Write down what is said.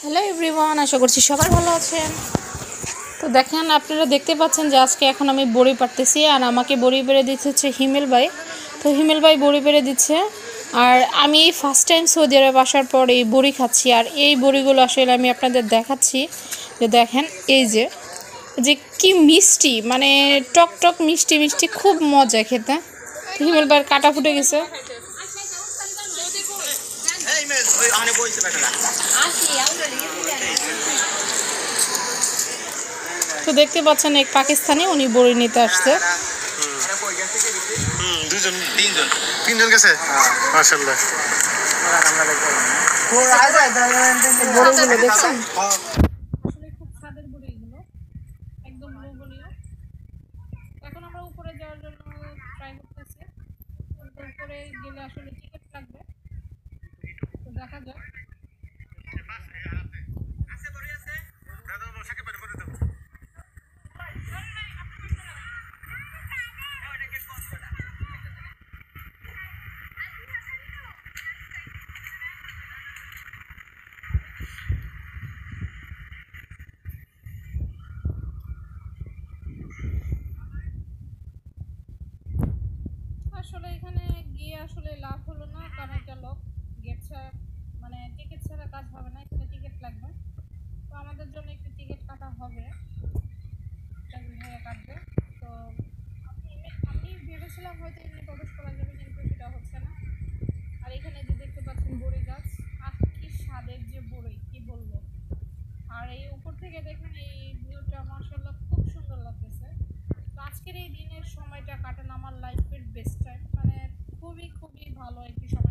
Hello everyone, আশা করছি সবাই ভালো আছেন। তো দেখেন, আপনারা দেখতে পাচ্ছেন যে আজকে এখন আমি বড়ি পাড়তেছি, আর আমাকে বড়ি পেড়ে দিচ্ছে হচ্ছে হিমেল ভাই। তো হিমেল ভাই বড়ি পেড়ে দিচ্ছে, আর আমি ফার্স্ট টাইম সৌদি আরব আসার পর এই বড়ি খাচ্ছি। আর এই বড়িগুলো আসলে আমি আপনাদের দেখাচ্ছি যে দেখেন, এই যে যে কি মিষ্টি, মানে টক টক মিষ্টি মিষ্টি, খুব মজা খেতে। তো হিমেল ভাইয়ের কাটা ফুটে গেছে। তো দেখতে পাচ্ছেন এক পাকিস্তানি, উনি বড়ি নিতে আসছে। তিনজন গেছে মাশাআল্লাহ। বড়িগুলো দেখছেন, আসলে খুব স্বাদের বড়ি এগুলো, একদম লোভনীয়। এখন আমরা উপরে যাওয়ার জন্য ট্রাই করতেছি, কিন্তু উপরে গেলে আসলে টিকিট লাগবে, তো দেখা যাক। আসলে এখানে গিয়ে আসলে লাভ হলো না, কারণ এটা লক গেট ছাড়া, মানে টিকিট ছাড়া কাজ হবে না, এখানে টিকিট লাগবে। তো আমাদের জন্য একটু টিকিট কাটা হবে, ভাইয়া কাটবে। তো আমি ভেবেছিলাম হয়তো এমনি প্রবেশ করা যাবে, কিন্তু সেটা হচ্ছে না। আর এখানে যে দেখতে পাচ্ছেন বড়ি গাছ, আর কি স্বাদের যে বড়ি, কি বলবো। আর এই উপর থেকে দেখেন এই ভিউটা মাশাআল্লাহ খুব সুন্দর লাগতেছে। তো আজকের এই দিনের সময়টা কাটানো আমার লাইফের বেস্ট টাইম, মানে খুবই খুবই ভালো একটি সময়।